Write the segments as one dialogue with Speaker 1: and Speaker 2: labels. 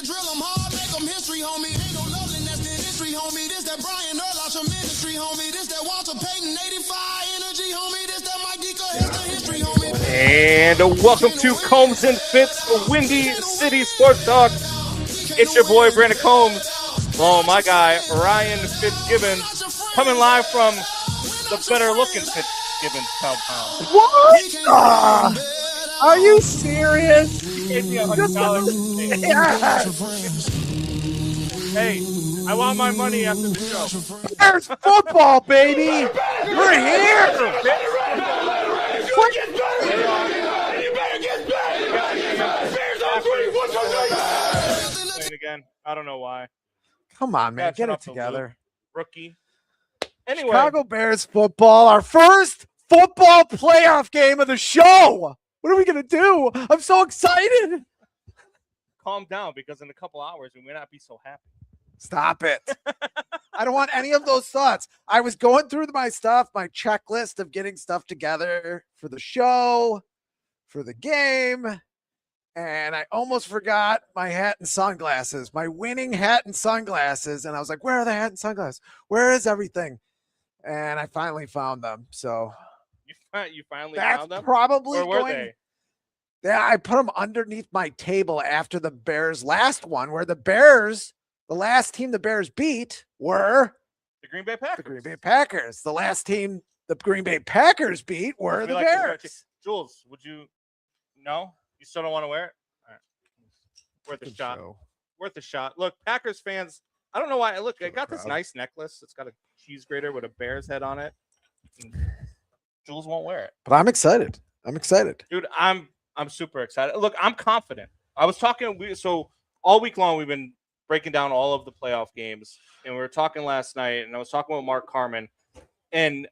Speaker 1: that drill 'em hard, make 'em history, homie. Ain't no loveliness in history, homie. This that Brian Urlacher ministry, homie. This that Walter Payton 85 energy, homie. This that Mike Ditka history, homie.
Speaker 2: And welcome to Combs and Fitz Windy Sports Talk. It's your boy Brandon Combs. Oh, my guy Ryan Fitzgibbons coming live from the better-looking Fitzgibbons compound.
Speaker 3: What? Are you serious?
Speaker 2: He gave me $100. Hey, I want my money after the show.
Speaker 3: There's football, baby. We're here.
Speaker 2: Again, I don't know why.
Speaker 3: Come on, man,
Speaker 2: Catching
Speaker 3: get it
Speaker 2: up to
Speaker 3: together.
Speaker 2: Rookie. Anyway,
Speaker 3: Chicago Bears football, our first football playoff game of the show. What are we gonna do? I'm so excited.
Speaker 2: calm down because in a couple hours we may not be so happy.
Speaker 3: Stop it. I don't want any of those thoughts. I was going through my stuff, my checklist of getting stuff together for the show, for the game, and I almost forgot my hat and sunglasses, my winning hat and sunglasses. And I was like, where are the hat and sunglasses? Where is everything? And I finally found them. So
Speaker 2: you finally
Speaker 3: that's
Speaker 2: found them?
Speaker 3: probably
Speaker 2: Where were
Speaker 3: going.
Speaker 2: they?
Speaker 3: Yeah, I put them underneath my table after the Bears' last one, where the Bears, the last team the Bears beat were
Speaker 2: The Green Bay Packers.
Speaker 3: the Green Bay Packers. The last team the Green Bay Packers beat were the Bears.
Speaker 2: Jules, would you? No, you still don't want to wear it. All right, worth a
Speaker 3: Good
Speaker 2: shot.
Speaker 3: show.
Speaker 2: Worth a shot. Look, Packers fans. I don't know why. Look, I
Speaker 3: For the
Speaker 2: got this
Speaker 3: crowd.
Speaker 2: nice necklace. It's got a cheese grater with a Bears head on it. Jules won't wear it.
Speaker 3: But I'm excited. I'm excited.
Speaker 2: Dude, I'm super excited. Look, I'm confident. I was talking. So all week long we've been breaking down all of the playoff games, and we were talking last night. And I was talking with Mark Carmen, and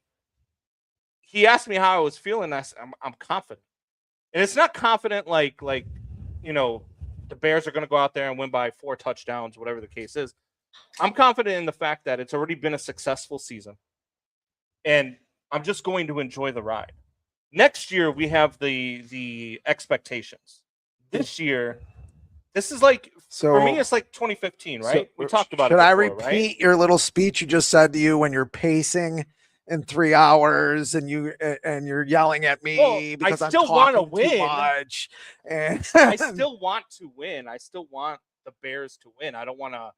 Speaker 2: he asked me how I was feeling. I said, I'm confident, and it's not confident like you know the Bears are going to go out there and win by 4 touchdowns, whatever the case is. I'm confident in the fact that it's already been a successful season, and I'm just going to enjoy the ride. Next year, we have the expectations. This year, this is like,
Speaker 3: So
Speaker 2: for me, it's like 2015, right? We talked about it
Speaker 3: Should I
Speaker 2: before,
Speaker 3: repeat
Speaker 2: right?
Speaker 3: your little speech you just said to you when you're pacing in 3 hours and you're yelling at me
Speaker 2: Well, I
Speaker 3: because I'm
Speaker 2: still wanna
Speaker 3: talking too
Speaker 2: win.
Speaker 3: much? And
Speaker 2: I still want to win. I still want the Bears to win. I don't want to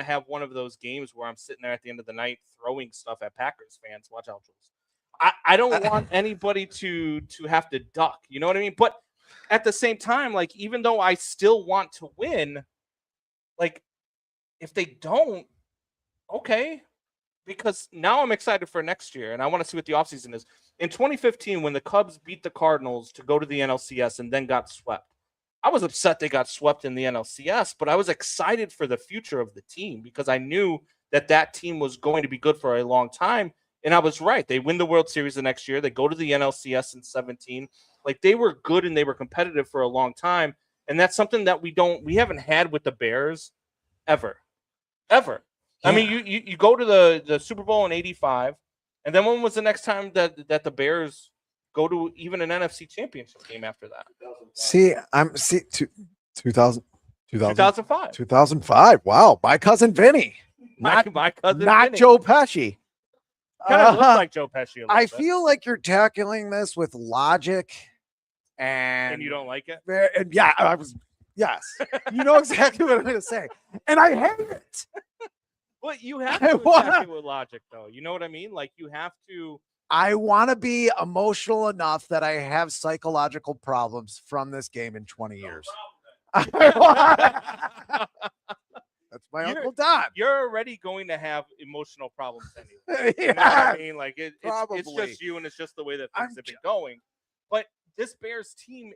Speaker 2: have one of those games where I'm sitting there at the end of the night throwing stuff at Packers fans. Watch out, Jules. I don't want anybody to have to duck. You know what I mean? But at the same time, like, even though I still want to win, like, if they don't, okay. Because now I'm excited for next year, and I want to see what the offseason is. In 2015, when the Cubs beat the Cardinals to go to the NLCS and then got swept, I was upset they got swept in the NLCS, but I was excited for the future of the team because I knew that team was going to be good for a long time. And I was right. They win the World Series the next year. They go to the NLCS in 17. Like, they were good and they were competitive for a long time. And that's something that we haven't had with the Bears ever. Yeah. I mean, you go to the Super Bowl in 85. And then when was the next time that the Bears go to even an NFC championship game after that? 2005.
Speaker 3: 2005. Wow. My cousin Vinny.
Speaker 2: My cousin
Speaker 3: Not
Speaker 2: Vinny.
Speaker 3: Joe Pesci.
Speaker 2: Kind of looks like Joe Pesci a little
Speaker 3: I
Speaker 2: bit.
Speaker 3: feel like you're tackling this with logic and
Speaker 2: you don't like it?
Speaker 3: And yeah, yes. You know exactly what I'm going to say. And I hate it.
Speaker 2: Well, you have to attack it with logic, though. You know what I mean? Like, you have to.
Speaker 3: I want to be emotional enough that I have psychological problems from this game in 20 years. That's my Uncle Don.
Speaker 2: You're already going to have emotional problems anyway.
Speaker 3: Yeah,
Speaker 2: You know what I mean? Like, it's
Speaker 3: probably.
Speaker 2: just you, and it's just the way that things have been going. But this Bears team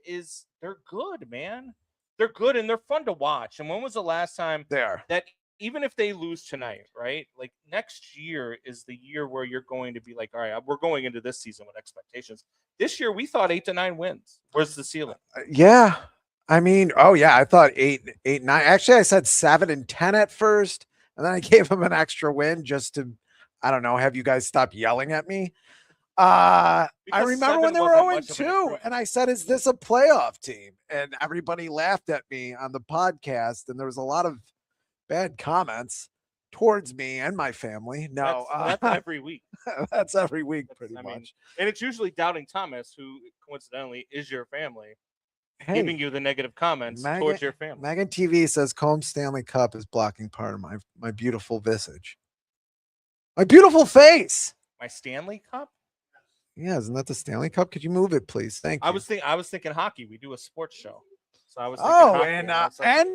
Speaker 2: they're good, man. They're good, and they're fun to watch. And when was the last time that even if they lose tonight, right? Like, next year is the year where you're going to be like, all right, we're going into this season with expectations. This year, we thought 8 to 9 wins. Where's the ceiling?
Speaker 3: Yeah. I mean, I thought 8, 9. Actually, I said 7 and 10 at first, and then I gave him an extra win just to, I don't know, have you guys stop yelling at me. I
Speaker 2: Because
Speaker 3: remember when
Speaker 2: 7
Speaker 3: they were
Speaker 2: wasn't much of
Speaker 3: 0-2,
Speaker 2: an improvement.
Speaker 3: and I said, "Is this a playoff team?" And everybody laughed at me on the podcast, and there was a lot of bad comments towards me and my family. No,
Speaker 2: That's every week.
Speaker 3: that's every week, pretty
Speaker 2: I
Speaker 3: much.
Speaker 2: mean, and it's usually Doubting Thomas, who coincidentally is your family,
Speaker 3: Hey,
Speaker 2: giving you the negative comments
Speaker 3: Megan-
Speaker 2: towards your family.
Speaker 3: Megan TV says Combs Stanley Cup is blocking part of my beautiful visage, my beautiful face.
Speaker 2: My Stanley Cup?
Speaker 3: Yeah, isn't that the Stanley Cup? Could you move it, please? Thank you.
Speaker 2: I was thinking hockey. We do a sports show, so I was thinking
Speaker 3: Oh,
Speaker 2: hockey,
Speaker 3: and
Speaker 2: I was like,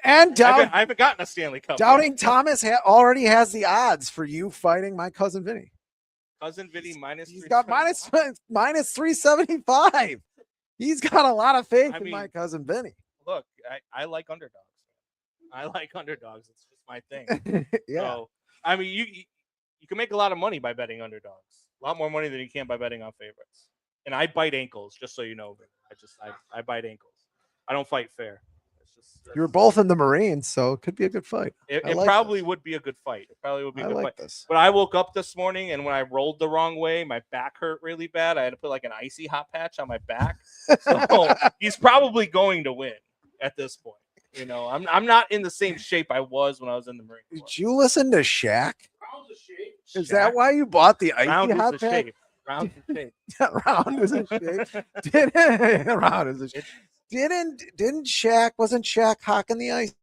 Speaker 2: I haven't gotten a Stanley Cup.
Speaker 3: Doubting Thomas already has the odds for you fighting my cousin Vinny.
Speaker 2: Cousin Vinny minus.
Speaker 3: He's got minus 375. He's got a lot of faith in my cousin Vinny.
Speaker 2: Look, I like underdogs. I like underdogs. It's just my thing.
Speaker 3: Yeah.
Speaker 2: So, I mean, you can make a lot of money by betting underdogs. A lot more money than you can by betting on favorites. And I bite ankles, just so you know. I bite ankles. I don't fight fair.
Speaker 3: You were both in the Marines, so it could be a good fight.
Speaker 2: It probably would be a good fight. It probably would be a good fight.
Speaker 3: This.
Speaker 2: But I woke up this morning, and when I rolled the wrong way, my back hurt really bad. I had to put like an icy hot patch on my back. So he's probably going to win at this point. You know, I'm not in the same shape I was when I was in the Marine Corps.
Speaker 3: Did you listen to Shaq? Is that why you bought the icy hot patch?
Speaker 2: Round is a shape.
Speaker 3: Round is a shape. Round is a shape. Didn't Shaq, wasn't Shaq hawking the ice?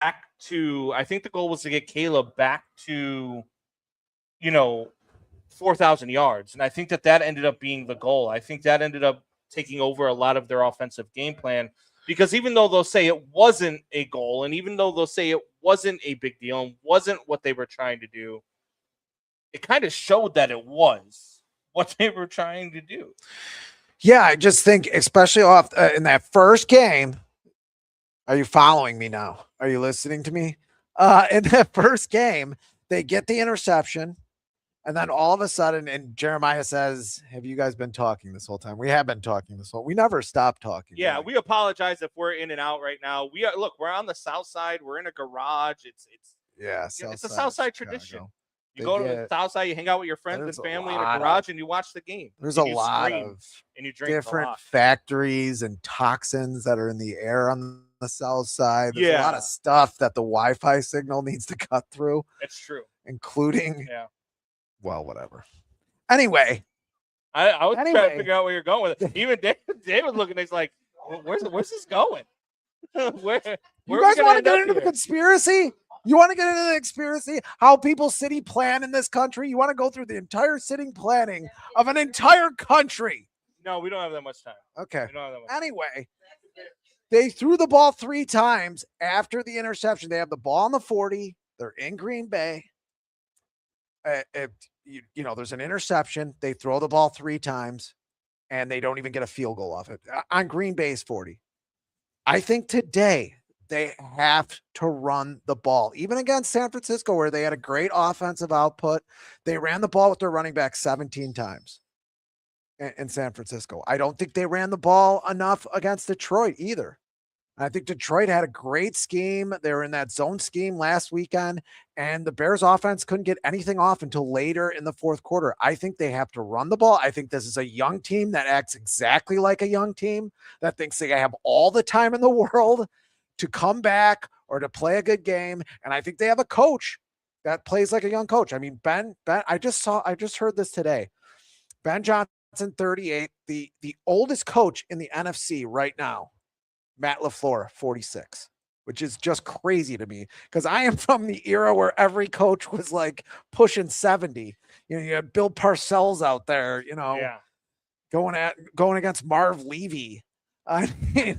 Speaker 2: Back to, I think the goal was to get Caleb back to, 4,000 yards. And I think that ended up being the goal. I think that ended up taking over a lot of their offensive game plan, because even though they'll say it wasn't a goal, and even though they'll say it wasn't a big deal and wasn't what they were trying to do, it kind of showed that it was what they were trying to do.
Speaker 3: Yeah, I just think, especially off in that first game. Are you following me now? Are you listening to me? In that first game, they get the interception, and then all of a sudden, and Jeremiah says, "Have you guys been talking this whole time?" We have been talking this whole. We never stopped talking.
Speaker 2: Yeah,
Speaker 3: really.
Speaker 2: we apologize if we're in and out right now. We're on the south side. We're in a garage. It's a south side tradition. You go to the south side, you hang out with your friends and family in a garage, and you watch the game.
Speaker 3: There's a lot of
Speaker 2: and you drink
Speaker 3: different factories and toxins that are in the air on the south side. There's a lot of stuff that the Wi-Fi signal needs to cut through.
Speaker 2: It's true.
Speaker 3: Including, well, whatever. Anyway.
Speaker 2: I was trying to figure out where you're going with it. Even David looking, he's like, where's this going? where
Speaker 3: you guys want to get into the conspiracy? You want to get into the conspiracy? How people city plan in this country? You want to go through the entire sitting planning of an entire country?
Speaker 2: No, we don't have that much time.
Speaker 3: Okay.
Speaker 2: We don't have that much time.
Speaker 3: Anyway, they threw the ball 3 times after the interception. They have the ball on the 40. They're in Green Bay. There's an interception. They throw the ball 3 times, and they don't even get a field goal off it on Green Bay's 40. I think today they have to run the ball, even against San Francisco, where they had a great offensive output. They ran the ball with their running back 17 times in San Francisco. I don't think they ran the ball enough against Detroit either. I think Detroit had a great scheme. They were in that zone scheme last weekend, and the Bears offense couldn't get anything off until later in the fourth quarter. I think they have to run the ball. I think this is a young team that acts exactly like a young team that thinks they have all the time in the world to come back or to play a good game. And I think they have a coach that plays like a young coach. I mean, Ben, I just heard this today. Ben Johnson, 38, the oldest coach in the NFC right now. Matt LaFleur, 46, which is just crazy to me because I am from the era where every coach was like pushing 70. You had Bill Parcells out there, going against Marv Levy. I mean,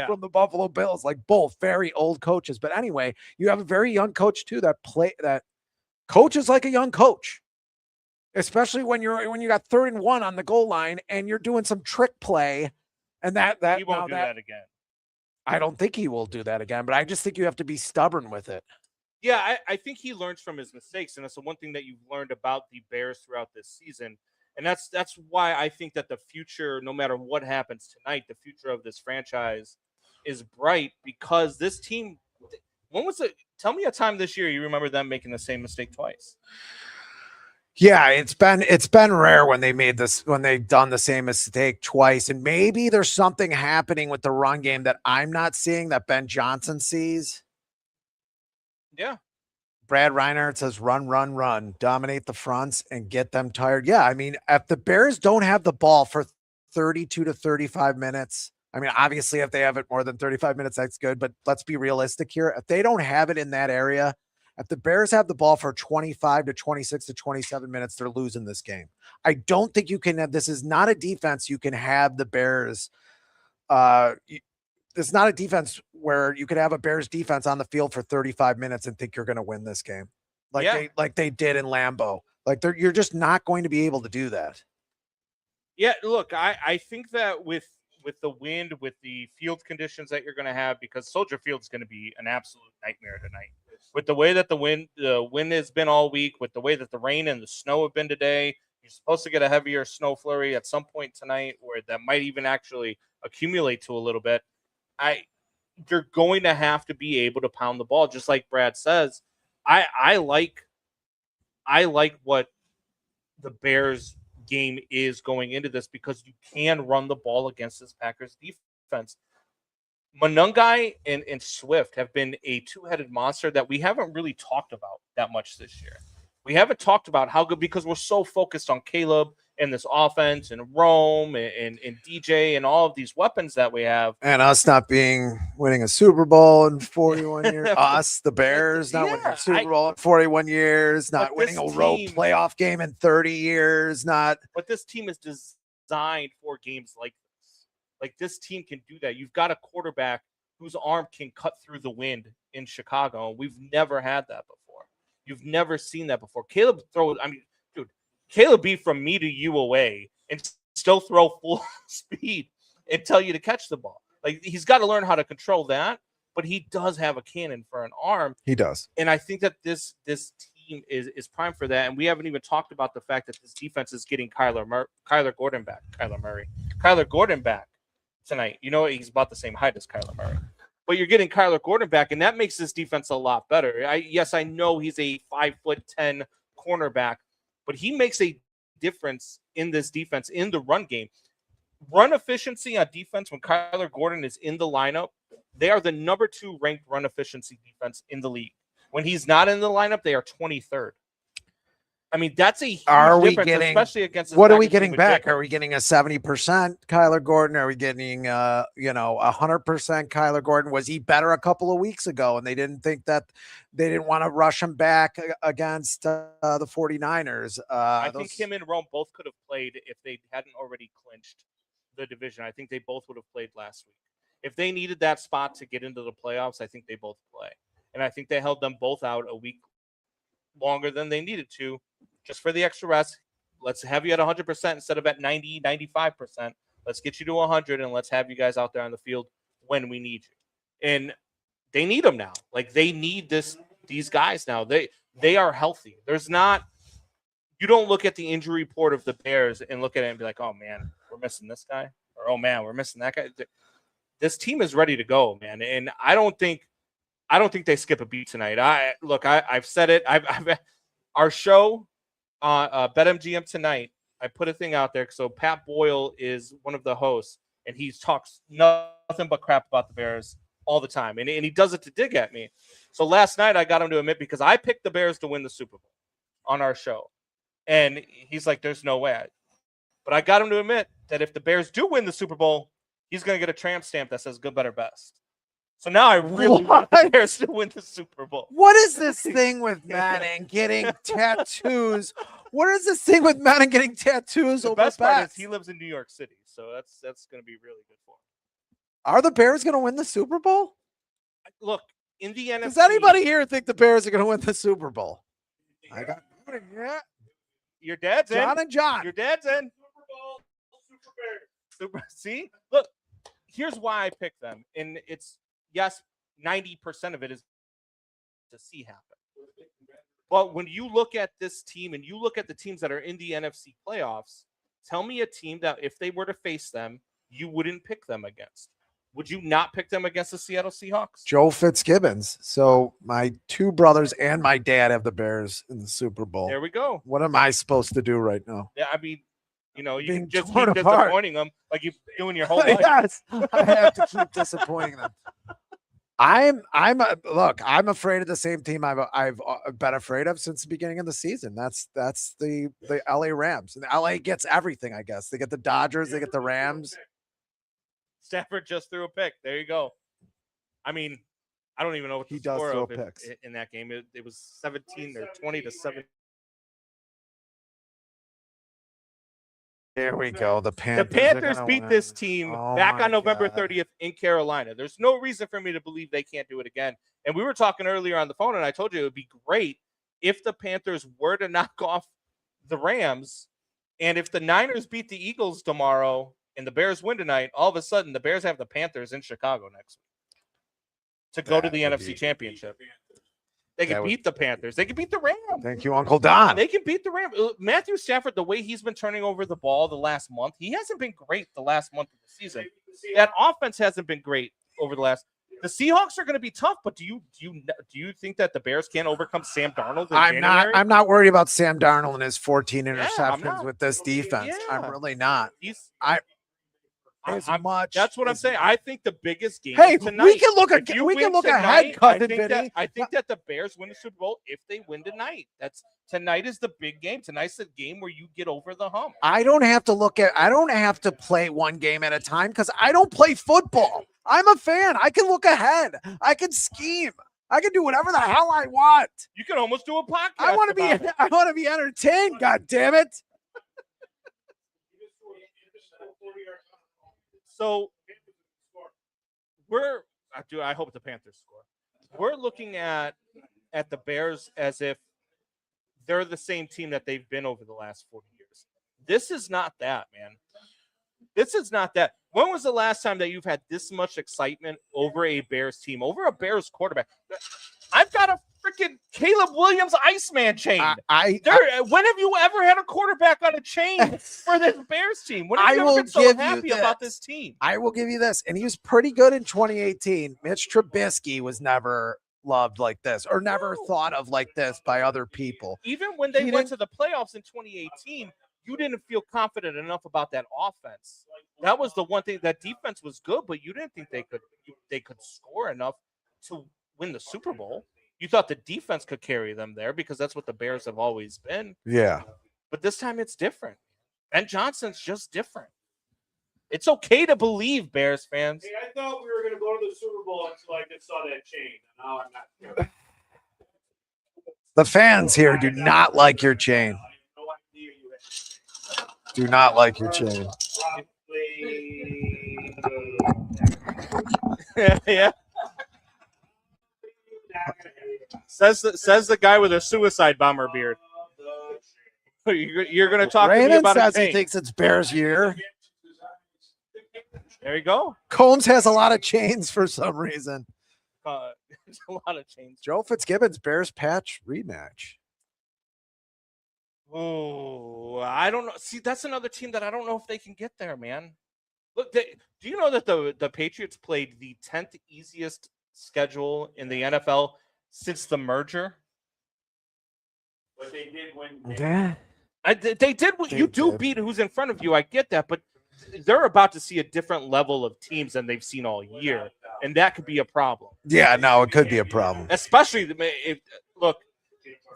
Speaker 3: from the Buffalo Bills, like both very old coaches. But anyway, you have a very young coach too that coaches like a young coach. Especially when you got 3rd and 1 on the goal line and you're doing some trick play. And that
Speaker 2: he won't do that again.
Speaker 3: I don't think he will do that again, but I just think you have to be stubborn with it.
Speaker 2: Yeah, I think he learns from his mistakes, and that's the one thing that you've learned about the Bears throughout this season. And that's why I think that the future, no matter what happens tonight, the future of this franchise is bright because this team. When was it? Tell me a time this year you remember them making the same mistake twice.
Speaker 3: Yeah, it's been rare when they've done the same mistake twice. And maybe there's something happening with the run game that I'm not seeing that Ben Johnson sees.
Speaker 2: Yeah.
Speaker 3: Brad Reinhardt says run, dominate the fronts and get them tired. Yeah, I mean, if the Bears don't have the ball for 32 to 35 minutes, I mean, obviously if they have it more than 35 minutes, that's good. But let's be realistic here. If they don't have it in that area, if the Bears have the ball for 25 to 26 to 27 minutes, they're losing this game. I don't think you can have, this is not a defense you can have the Bears. It's not a defense where you could have a Bears defense on the field for 35 minutes and think you're going to win this game. Like they did in Lambeau. You're just not going to be able to do that.
Speaker 2: Yeah, look, I think that with the wind, with the field conditions that you're going to have, because Soldier Field is going to be an absolute nightmare tonight. With the way that the wind has been all week, with the way that the rain and the snow have been today, you're supposed to get a heavier snow flurry at some point tonight, where that might even actually accumulate to a little bit. You're going to have to be able to pound the ball, just like Brad says. I like what the Bears game is going into this because you can run the ball against this Packers defense. Monungai and Swift have been a two-headed monster that we haven't really talked about that much this year. We haven't talked about how good, because we're so focused on Caleb and this offense and Rome and DJ and all of these weapons that we have.
Speaker 3: And us not winning a Super Bowl in 41 years. Us, the Bears, not winning a Super Bowl in 41 years, not winning a road playoff game in 30 years. But
Speaker 2: this team is designed for games like this. Like, this team can do that. You've got a quarterback whose arm can cut through the wind in Chicago. We've never had that before. You've never seen that before. Caleb be from me to you away and still throw full speed and tell you to catch the ball. Like, he's got to learn how to control that, but he does have a cannon for an arm.
Speaker 3: He does.
Speaker 2: And I think that this team is primed for that. And we haven't even talked about the fact that this defense is getting Kyler Gordon back tonight. You know, he's about the same height as Kyler Murray. But you're getting Kyler Gordon back, and that makes this defense a lot better. I know he's a 5'10" cornerback, but he makes a difference in this defense in the run game. Run efficiency on defense when Kyler Gordon is in the lineup, they are the number 2 ranked run efficiency defense in the league. When he's not in the lineup, they are 23rd. I mean, that's a huge
Speaker 3: Are we
Speaker 2: difference,
Speaker 3: getting-
Speaker 2: especially against this
Speaker 3: What are we
Speaker 2: Packers team
Speaker 3: getting
Speaker 2: with
Speaker 3: back?
Speaker 2: Jacobs.
Speaker 3: Are we getting a 70% Kyler Gordon? Are we getting 100% Kyler Gordon? Was he better a couple of weeks ago and they didn't want to rush him back against the 49ers?
Speaker 2: I think him and Rome both could have played if they hadn't already clinched the division. I think they both would have played last week. If they needed that spot to get into the playoffs, I think they both play. And I think they held them both out a week longer than they needed to, just for the extra rest. Let's have you at 100% instead of at 90, 95%. Let's get you to 100, and let's have you guys out there on the field when we need you. And they need them now. Like, they need these guys now. They are healthy. You don't look at the injury report of the Bears and look at it and be like, oh, man, we're missing this guy. Or, oh, man, we're missing that guy. This team is ready to go, man. And I don't think they skip a beat tonight. I've said it. Our show, BetMGM tonight, I put a thing out there. So Pat Boyle is one of the hosts, and he talks nothing but crap about the Bears all the time. And he does it to dig at me. So last night I got him to admit, because I picked the Bears to win the Super Bowl on our show. And he's like, there's no way. But I got him to admit that if the Bears do win the Super Bowl, he's going to get a tramp stamp that says good, better, best. So now I really want the Bears to win the Super Bowl.
Speaker 3: What is this thing with Manning getting tattoos? What is this thing with Manning getting tattoos
Speaker 2: The
Speaker 3: over
Speaker 2: best part
Speaker 3: bats?
Speaker 2: is he lives in New York City, so that's going to be really good for him.
Speaker 3: Are the Bears going to win the Super Bowl?
Speaker 2: Look, in the NFC,
Speaker 3: Does anybody here think the Bears are going to win the Super Bowl? I got
Speaker 2: your dad's in.
Speaker 3: John and John.
Speaker 2: Your dad's in. Super Bowl, Super Bears. See, look, here's why I picked them, and it's yes, 90% of it is to see happen. But when you look at this team and you look at the teams that are in the NFC playoffs, tell me a team that if they were to face them, you wouldn't pick them against. Would you not pick them against the Seattle Seahawks?
Speaker 3: Joe Fitzgibbons. So my two brothers and my dad have the Bears in the Super Bowl.
Speaker 2: There we go.
Speaker 3: What am I supposed to do right now?
Speaker 2: Yeah, I mean, you can
Speaker 3: Being
Speaker 2: just
Speaker 3: torn
Speaker 2: keep
Speaker 3: apart.
Speaker 2: disappointing them like you've been doing your whole life.
Speaker 3: Yes, I have to keep disappointing them. I'm afraid of the same team I've been afraid of since the beginning of the season. That's the LA Rams. And LA gets everything, I guess. They get the Dodgers, they get the Rams.
Speaker 2: Stafford just threw a pick. There you go. I mean, I don't even know what the
Speaker 3: He does
Speaker 2: score
Speaker 3: throw
Speaker 2: of it
Speaker 3: picks.
Speaker 2: in that game. It was 17 or 20-7.
Speaker 3: There we go. The
Speaker 2: The
Speaker 3: Panthers.
Speaker 2: Panthers beat this team back
Speaker 3: my
Speaker 2: on November
Speaker 3: God.
Speaker 2: 30th in Carolina. There's no reason for me to believe they can't do it again. And we were talking earlier on the phone, and I told you it would be great if the Panthers were to knock off the Rams, and if the Niners beat the Eagles tomorrow and the Bears win tonight, all of a sudden the Bears have the Panthers in Chicago next week to go to the NFC Championship. They can beat the Panthers. They can beat the Rams.
Speaker 3: Thank you, Uncle Don.
Speaker 2: They can beat the Rams. Matthew Stafford, the way he's been turning over the ball the last month, he hasn't been great the last month of the season. That offense hasn't been great over the last. The Seahawks are going to be tough, but do you think that the Bears can't overcome Sam Darnold in January?
Speaker 3: I'm not worried about Sam Darnold and his 14
Speaker 2: I'm
Speaker 3: interceptions
Speaker 2: not.
Speaker 3: with this defense.
Speaker 2: Yeah.
Speaker 3: I'm really not. That's
Speaker 2: what I'm saying. I think the biggest game
Speaker 3: Hey,
Speaker 2: tonight.
Speaker 3: we can look
Speaker 2: if you win
Speaker 3: ahead,
Speaker 2: tonight,
Speaker 3: cousin
Speaker 2: I
Speaker 3: Vinny.
Speaker 2: think that the Bears win the Super Bowl if they win tonight. Tonight is the big game. Tonight's the game where you get over the hump.
Speaker 3: I don't have to play one game at a time because I don't play football. I'm a fan. I can look ahead. I can scheme. I can do whatever the hell I want.
Speaker 2: You can almost do a podcast.
Speaker 3: I want to be entertained. God damn it.
Speaker 2: So I hope the Panthers score. We're looking at the Bears as if they're the same team that they've been over the last 40 years. This is not that, man. This is not that. When was the last time that you've had this much excitement over a Bears team, over a Bears quarterback? I've got a freaking Caleb Williams Iceman chain. When have you ever had a quarterback on a chain for this Bears team? When have you ever been so happy about this team?
Speaker 3: I will give you this. And he was pretty good in 2018. Mitch Trubisky was never loved like this or never thought of like this by other people.
Speaker 2: Even when they went to the playoffs in 2018, you didn't feel confident enough about that offense. That was the one thing. That defense was good, but you didn't think they could score enough to win the Super Bowl. You thought the defense could carry them there because that's what the Bears have always been.
Speaker 3: Yeah.
Speaker 2: But this time it's different. Ben Johnson's just different. It's okay to believe, Bears fans.
Speaker 4: Hey, I thought we were going to go to the Super Bowl until I just saw that chain. Now I'm not.
Speaker 3: The fans here do not like your chain.
Speaker 4: No idea you had.
Speaker 3: Do not like your chain.
Speaker 2: Yeah. Says the guy with a suicide bomber beard. You're going to talk to me
Speaker 3: Raymond
Speaker 2: about
Speaker 3: says
Speaker 2: a chain.
Speaker 3: he thinks it's Bears year.
Speaker 2: There you go.
Speaker 3: Combs has a lot of chains for some reason.
Speaker 2: There's a lot of chains.
Speaker 3: Joe Fitzgibbon's Bears patch rematch.
Speaker 2: Oh, I don't know. See, that's another team that I don't know if they can get there, man. Look, do you know that the Patriots played the 10th easiest schedule in the NFL since the merger?
Speaker 4: But they did win.
Speaker 3: Yeah.
Speaker 2: They did. You do beat who's in front of you. I get that, but they're about to see a different level of teams than they've seen all year, and that could be a problem.
Speaker 3: Yeah, no, it could be a problem.
Speaker 2: Especially if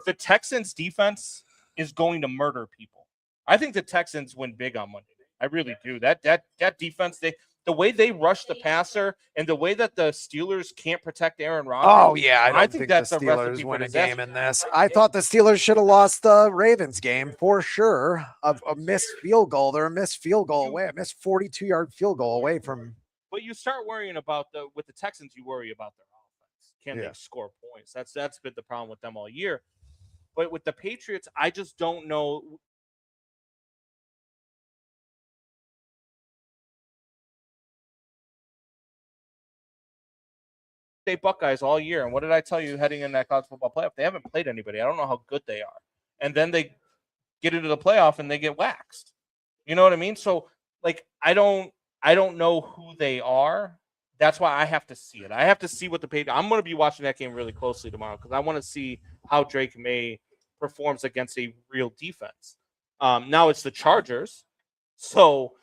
Speaker 2: the Texans defense is going to murder people. I think the Texans win big on Monday. I really do. That defense, the way they rush the passer and the way that the Steelers can't protect Aaron Rodgers.
Speaker 3: Oh, yeah. I don't think
Speaker 2: that's
Speaker 3: the
Speaker 2: a recipe
Speaker 3: Steelers
Speaker 2: for
Speaker 3: win a
Speaker 2: disaster.
Speaker 3: game in this. I thought the Steelers should have lost the Ravens game for sure. A missed field goal. They're a missed field goal away. A missed 42-yard field goal away from.
Speaker 2: But you start worrying about with the Texans, you worry about their offense. Can they score points? That's been the problem with them all year. But with the Patriots, I just don't know. Buckeyes all year. And what did I tell you heading in that college football playoff? They haven't played anybody. I don't know how good they are. And then they get into the playoff and they get waxed. You know what I mean? So I don't know who they are. That's why I have to see it. I have to see what the Patriots. I'm going to be watching that game really closely tomorrow because I want to see how Drake May performs against a real defense. Now it's the Chargers. So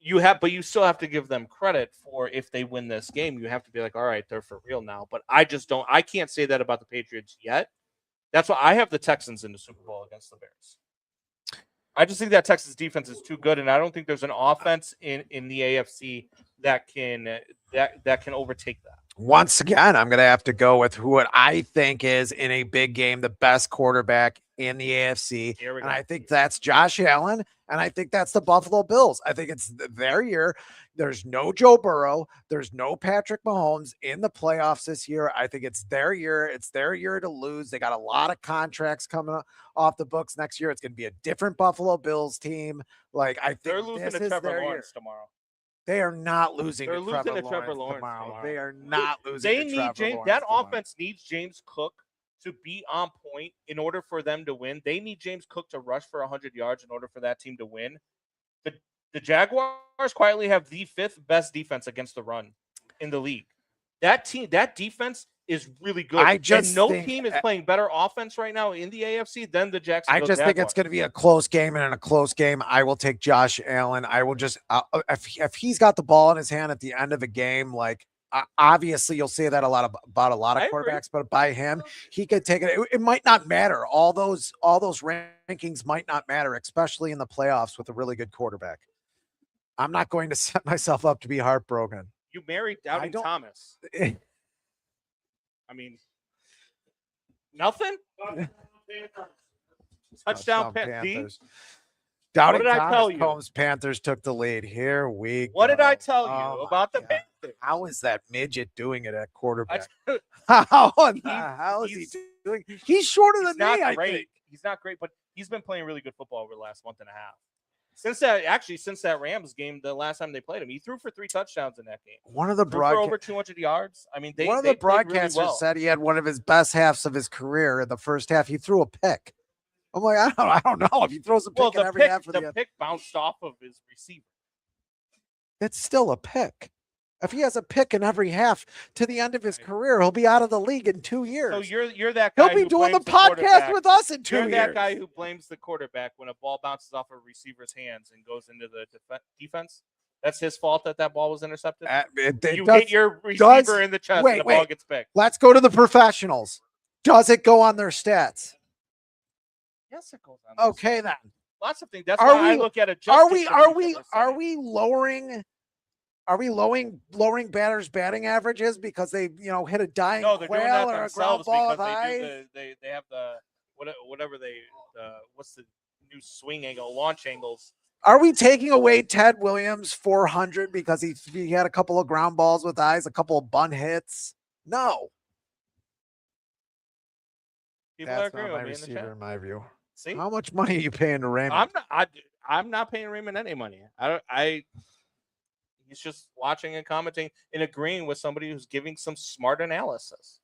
Speaker 2: you still have to give them credit for if they win this game. You have to be like, all right, they're for real now. But I can't say that about the Patriots yet. That's why I have the Texans in the Super Bowl against the Bears. I just think that Texas defense is too good, and I don't think there's an offense in the AFC that can overtake that.
Speaker 3: Once again, I'm going to have to go with who I think is in a big game, the best quarterback in the AFC. And I think that's Josh Allen. And I think that's the Buffalo Bills. I think it's their year. There's no Joe Burrow. There's no Patrick Mahomes in the playoffs this year. I think it's their year. It's their year to lose. They got a lot of contracts coming off the books next year. It's going to be a different Buffalo Bills team. I think
Speaker 2: they're losing to Trevor Lawrence tomorrow.
Speaker 3: They are not losing
Speaker 2: to
Speaker 3: Trevor
Speaker 2: Lawrence
Speaker 3: tomorrow. They are not losing to Trevor Lawrence
Speaker 2: that
Speaker 3: tomorrow.
Speaker 2: Offense needs James Cook to be on point in order for them to win. They need James Cook to rush for 100 yards in order for that team to win. The Jaguars quietly have the 5th best defense against the run in the league. That defense is really good. Team is playing better offense right now in the AFC than the Jacksonville Jaguars.
Speaker 3: Think it's going to be a close game, and in a close game, I will take Josh Allen. I will just if he's got the ball in his hand at the end of a game, obviously you'll say that about a lot of quarterbacks, but by him, he could take it. It might not matter. All those rankings might not matter, especially in the playoffs with a really good quarterback. I'm not going to set myself up to be heartbroken.
Speaker 2: You married Doubting Thomas. I mean, nothing? Touchdown Panthers.
Speaker 3: Doubting
Speaker 2: what did I tell you?
Speaker 3: Combs Panthers took the lead. Here we go.
Speaker 2: What did I tell you about the Panthers?
Speaker 3: How is that midget doing it at quarterback? How in the hell is he doing? He's shorter than me, I think.
Speaker 2: He's not great, but he's been playing really good football over the last month and a half. Since that Rams game, the last time they played him, he threw for 3 touchdowns in that game.
Speaker 3: One of the
Speaker 2: for over 200 yards. I mean,
Speaker 3: one of the broadcasters said he had one of his best halves of his career. In the first half, he threw a pick. I'm like, I don't know if he throws a pick in every half.
Speaker 2: The pick bounced off of his receiver.
Speaker 3: It's still a pick. If he has a pick in every half to the end of his career, he'll be out of the league in 2 years.
Speaker 2: So you're that guy.
Speaker 3: He'll be doing the podcast with us in 2 years.
Speaker 2: You're that guy who blames the quarterback when a ball bounces off a receiver's hands and goes into the defense. That's his fault that ball was intercepted. You hit your receiver in the chest and the ball gets picked.
Speaker 3: Let's go to the professionals. Does it go on their stats?
Speaker 2: Yes, it goes on.
Speaker 3: Okay, then.
Speaker 2: Lots of things. That's
Speaker 3: Are
Speaker 2: why I
Speaker 3: we-
Speaker 2: look at it.
Speaker 3: Are we lowering batters' batting averages because they hit a dying
Speaker 2: No, they're doing
Speaker 3: quail
Speaker 2: that
Speaker 3: or a ground
Speaker 2: themselves
Speaker 3: ball
Speaker 2: because
Speaker 3: with
Speaker 2: they
Speaker 3: eyes?
Speaker 2: they have the whatever what's the new swing angle, launch angles.
Speaker 3: Are we taking away Ted Williams 400 because he had a couple of ground balls with eyes, a couple of bunt hits? No.
Speaker 2: People
Speaker 3: That's
Speaker 2: are agreeing
Speaker 3: not my
Speaker 2: with me in the
Speaker 3: receiver
Speaker 2: chat.
Speaker 3: in my view.
Speaker 2: See,
Speaker 3: How much money are you paying to Raymond?
Speaker 2: I'm not paying Raymond any money. He's just watching and commenting and agreeing with somebody who's giving some smart analysis.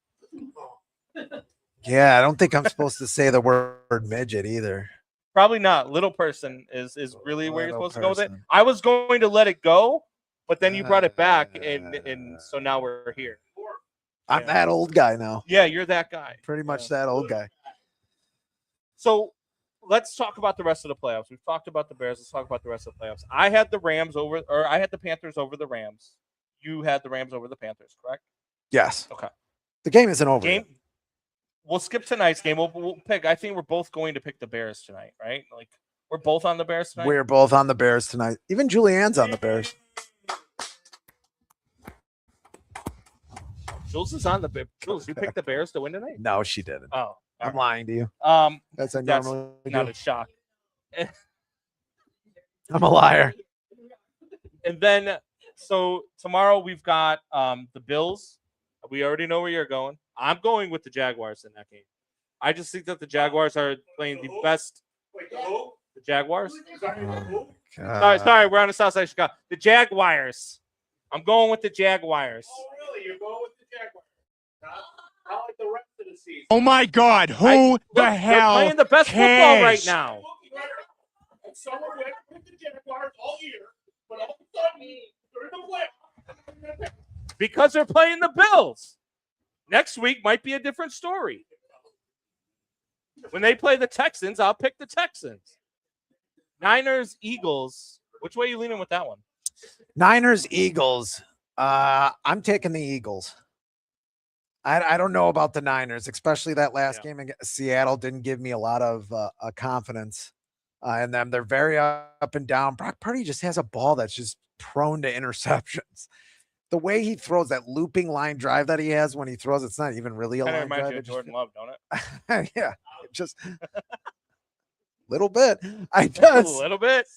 Speaker 3: Yeah, I don't think I'm supposed to say the word midget either.
Speaker 2: Probably not. Little person is really where you're
Speaker 3: Little
Speaker 2: supposed to go with it.
Speaker 3: person.
Speaker 2: I was going to let it go, but then you brought it back, and so now we're here.
Speaker 3: I'm that old guy now.
Speaker 2: Yeah, you're that guy.
Speaker 3: Pretty much that old guy.
Speaker 2: So let's talk about the rest of the playoffs. We've talked about the Bears. Let's talk about the rest of the playoffs. I had the Panthers over the Rams. You had the Rams over the Panthers, correct?
Speaker 3: Yes.
Speaker 2: Okay.
Speaker 3: The game isn't over.
Speaker 2: Game. We'll skip tonight's game. We'll pick. I think we're both going to pick the Bears tonight, right? Like we're both on the Bears tonight.
Speaker 3: We're both on the Bears tonight. Even Julianne's on the Bears.
Speaker 2: Jules is on the Bears. Jules, you picked the Bears to win tonight?
Speaker 3: No, she didn't.
Speaker 2: Oh,
Speaker 3: I'm lying to you.
Speaker 2: That's
Speaker 3: I normally
Speaker 2: not
Speaker 3: do.
Speaker 2: a shock.
Speaker 3: I'm a liar.
Speaker 2: And then, so tomorrow we've got the Bills. We already know where you're going. I'm going with the Jaguars in that game. I just think that the Jaguars are playing the best.
Speaker 4: Wait, who?
Speaker 2: The Jaguars?
Speaker 3: God.
Speaker 2: Sorry, we're on the south side of Chicago. The Jaguars. I'm going with the Jaguars.
Speaker 4: Oh, really? You're going with the Jaguars? Not like the rest of the season.
Speaker 5: Oh my God! Who the hell
Speaker 2: They're playing the best football right now.
Speaker 4: And someone went with the Jaguars all year, but all of a sudden, they're in the playoffs.
Speaker 2: Because they're playing the Bills. Next week might be a different story. When they play the Texans, I'll pick the Texans. Niners, Eagles. Which way are you leaning with that one?
Speaker 3: Niners, Eagles. I'm taking the Eagles. I don't know about the Niners, especially that last game against Seattle didn't give me a lot of confidence in them. They're very up and down. Brock Purdy just has a ball that's just prone to interceptions. The way he throws that looping line drive that he has when he throws, it's not even really a
Speaker 2: Kind of
Speaker 3: line
Speaker 2: reminds
Speaker 3: drive.
Speaker 2: you of Jordan Love, don't it?
Speaker 3: Yeah, just little bit. It
Speaker 2: A
Speaker 3: does.
Speaker 2: little bit.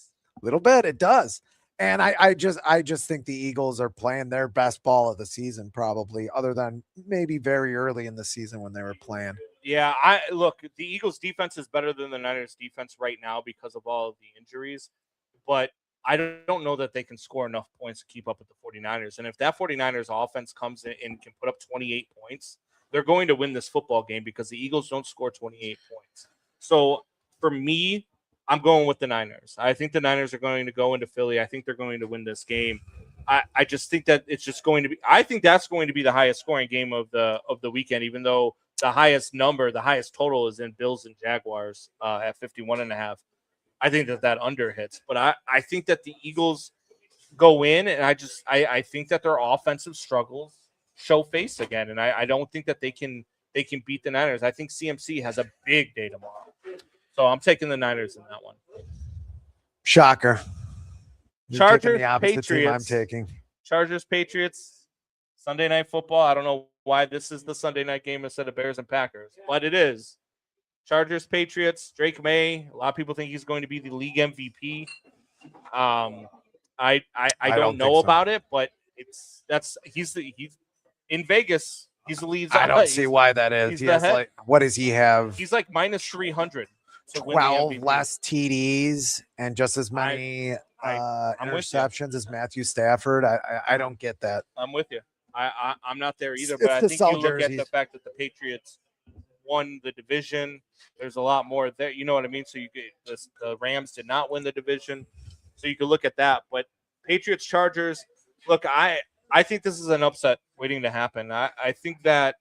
Speaker 3: Little bit. It does. And I just think the Eagles are playing their best ball of the season, probably, other than maybe very early in the season when they were playing.
Speaker 2: Yeah, look, the Eagles defense is better than the Niners defense right now because of all of the injuries, but I don't know that they can score enough points to keep up with the 49ers. And if that 49ers offense comes in and can put up 28 points, they're going to win this football game because the Eagles don't score 28 points. So for me, I'm going with the Niners. I think the Niners are going to go into Philly. I think they're going to win this game. I just think that it's just going to be – I think that's going to be the highest scoring game of the weekend, even though the highest total is in Bills and Jaguars at 51.5. I think that under hits. But I think that the Eagles go in, and I think that their offensive struggles show face again. And I don't think that they can beat the Niners. I think CMC has a big day tomorrow. So I'm taking the Niners in that one.
Speaker 3: Shocker. You're taking
Speaker 2: Chargers,
Speaker 3: the opposite team I'm
Speaker 2: Patriots.
Speaker 3: taking.
Speaker 2: Chargers, Patriots, Sunday Night Football. I don't know why this is the Sunday night game instead of Bears and Packers, but it is. Chargers, Patriots, Drake May. A lot of people think he's going to be the league MVP. I don't know about it, but he's in Vegas. He's the lead.
Speaker 3: I don't see why that is. He has like, what does he have?
Speaker 2: He's like minus 300.
Speaker 3: 12 less TDs and just as many
Speaker 2: I'm
Speaker 3: interceptions as Matthew Stafford. I don't get that.
Speaker 2: I'm with you. I'm not there either,
Speaker 3: It's
Speaker 2: but I
Speaker 3: the
Speaker 2: think
Speaker 3: sell
Speaker 2: you look
Speaker 3: jerseys.
Speaker 2: at the fact that the Patriots won the division. There's a lot more there. You know what I mean? So you get the Rams did not win the division. So you could look at that. But Patriots, Chargers, look, I think this is an upset waiting to happen. I think that,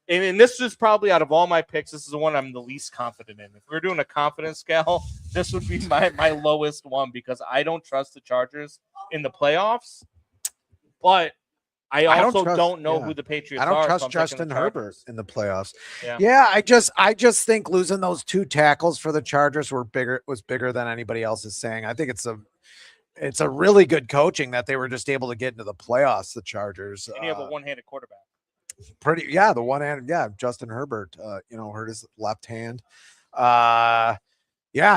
Speaker 2: and this is probably out of all my picks, this is the one I'm the least confident in. If we're doing a confidence scale, this would be my lowest one because I don't trust the Chargers in the playoffs. But I also
Speaker 3: trust-
Speaker 2: don't know
Speaker 3: yeah.
Speaker 2: who the Patriots
Speaker 3: I don't
Speaker 2: are.
Speaker 3: trust
Speaker 2: so I'm thinking
Speaker 3: Justin
Speaker 2: the
Speaker 3: Herbert
Speaker 2: Chargers.
Speaker 3: in the playoffs.
Speaker 2: Yeah.
Speaker 3: I just think losing those 2 tackles for the Chargers was bigger than anybody else is saying. I think it's a really good coaching that they were just able to get into the playoffs, the Chargers.
Speaker 2: And you have a one-handed quarterback.
Speaker 3: The one hand, Justin Herbert, hurt his left hand. I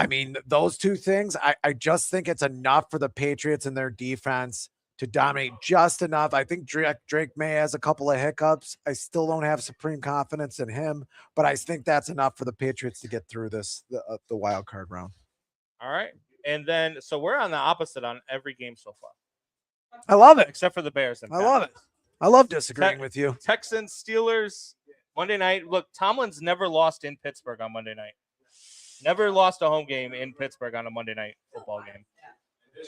Speaker 3: mean, those 2 things, I just think it's enough for the Patriots and their defense to dominate just enough. I think Drake May has a couple of hiccups. I still don't have supreme confidence in him, but I think that's enough for the Patriots to get through the wild card round.
Speaker 2: All right. And then, so we're on the opposite on every game so far.
Speaker 3: I love it.
Speaker 2: Except for the Bears. And
Speaker 3: I love it. I love disagreeing with you.
Speaker 2: Texans, Steelers, Monday night. Look, Tomlin's never lost in Pittsburgh on Monday night. Never lost a home game in Pittsburgh on a Monday night football game.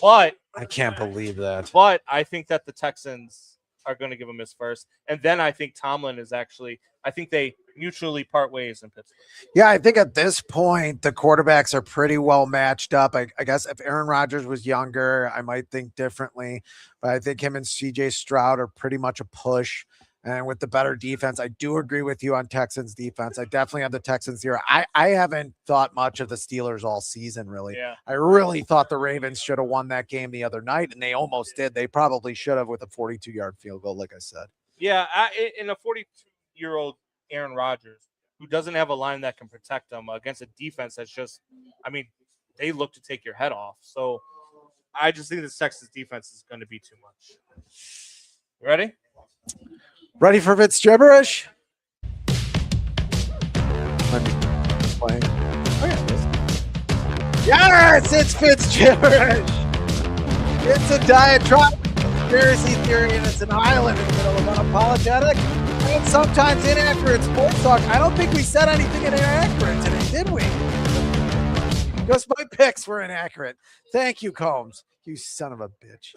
Speaker 2: But
Speaker 3: I can't believe that.
Speaker 2: But I think that the Texans are going to give him his first. And then I think Tomlin is actually, I think they mutually part ways in Pittsburgh.
Speaker 3: Yeah, I think at this point, the quarterbacks are pretty well matched up. I guess if Aaron Rodgers was younger, I might think differently. But I think him and CJ Stroud are pretty much a push. And with the better defense, I do agree with you on Texans defense. I definitely have the Texans here. I haven't thought much of the Steelers all season, really.
Speaker 2: Yeah.
Speaker 3: I really thought the Ravens should have won that game the other night, and they almost did. They probably should have with a 42-yard field goal, like I said.
Speaker 2: Yeah, in a 42-year-old Aaron Rodgers, who doesn't have a line that can protect him against a defense that's just, I mean, they look to take your head off. So I just think the Texans defense is going to be too much. You ready?
Speaker 3: Ready for Fitz gibberish? Yes, it's Fitz gibberish. It's a diatribe, conspiracy theory, and it's an island in the middle of unapologetic and sometimes inaccurate sports talk. I don't think we said anything inaccurate today, did we? Just my picks were inaccurate. Thank you, Combs. You son of a bitch.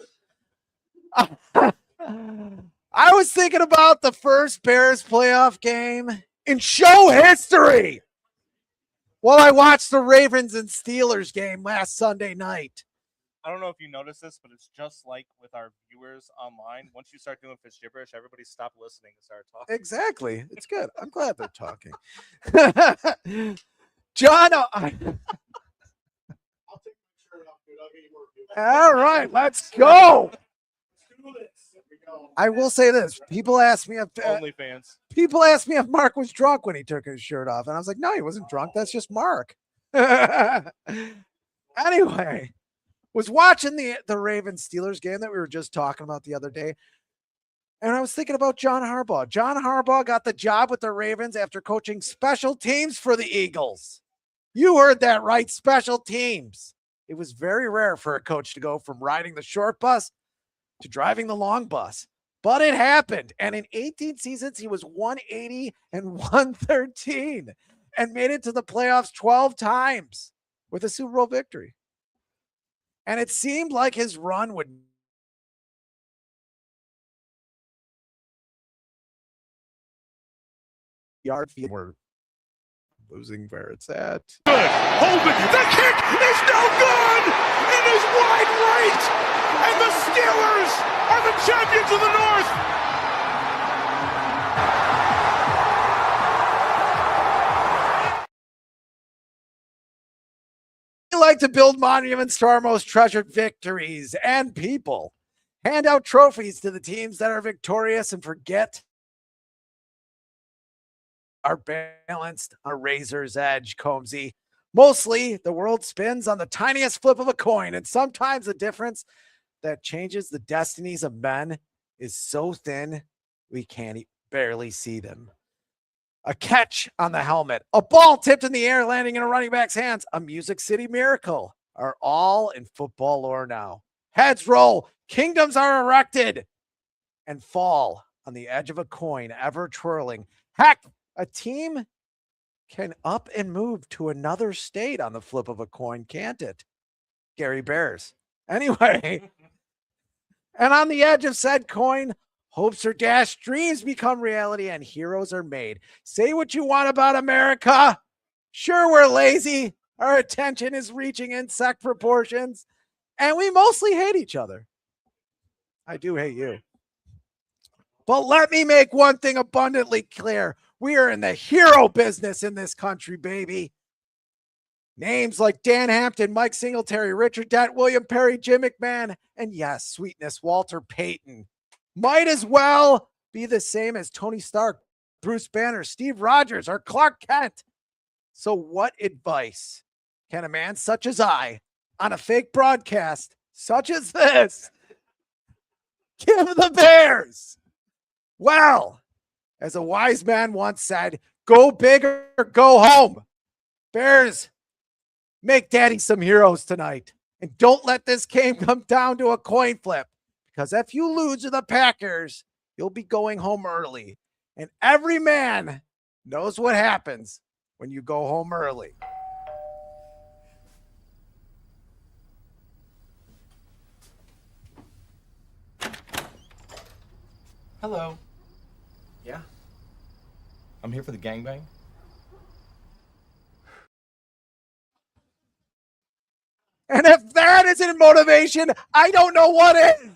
Speaker 3: I was thinking about the first Bears playoff game in show history while I watched the Ravens and Steelers game last Sunday night.
Speaker 2: I don't know if you noticed this, but it's just like with our viewers online. Once you start doing Fitz gibberish, everybody stop listening and start talking.
Speaker 3: Exactly. It's good. I'm glad they're talking. John,
Speaker 4: I'll take my shirt off, dude. I'll get you work, dude.
Speaker 3: all right, let's go.
Speaker 4: Let's do this. There we go.
Speaker 3: I will say this. People ask me if Mark was drunk when he took his shirt off. And I was like, no, he wasn't drunk. That's just Mark. Anyway, was watching the Ravens Steelers game that we were just talking about the other day. And I was thinking about John Harbaugh. John Harbaugh got the job with the Ravens after coaching special teams for the Eagles. You heard that right, special teams. It was very rare for a coach to go from riding the short bus to driving the long bus. But it happened. And in 18 seasons, he was 180 and 113 and made it to the playoffs 12 times with a Super Bowl victory. And it seemed like his run would yard field were losing where it's at.
Speaker 5: Holman, the kick is no good! It is wide right! And the Steelers are the champions of the North!
Speaker 3: We like to build monuments to our most treasured victories and people. Hand out trophies to the teams that are victorious and forget are balanced on a razor's edge, Combsy. Mostly, the world spins on the tiniest flip of a coin, and sometimes the difference that changes the destinies of men is so thin we can't barely see them. A catch on the helmet, a ball tipped in the air, landing in a running back's hands, a Music City miracle are all in football lore now. Heads roll, kingdoms are erected, and fall on the edge of a coin, ever twirling. Heck, a team can up and move to another state on the flip of a coin, can't it? Gary Bears. Anyway, and on the edge of said coin, hopes are dashed, dreams become reality, and heroes are made. Say what you want about America. Sure, we're lazy. Our attention is reaching insect proportions, and we mostly hate each other. I do hate you. But let me make one thing abundantly clear. We are in the hero business in this country, baby. Names like Dan Hampton, Mike Singletary, Richard Dent, William Perry, Jim McMahon, and yes, sweetness, Walter Payton might as well be the same as Tony Stark, Bruce Banner, Steve Rogers, or Clark Kent. So what advice can a man such as I on a fake broadcast such as this give the Bears? Well, as a wise man once said, go big or go home. Bears, make daddy some heroes tonight. And don't let this game come down to a coin flip. Because if you lose to the Packers, you'll be going home early. And every man knows what happens when you go home early.
Speaker 6: Hello. Yeah. I'm here for the gangbang.
Speaker 3: And if that isn't motivation, I don't know what is.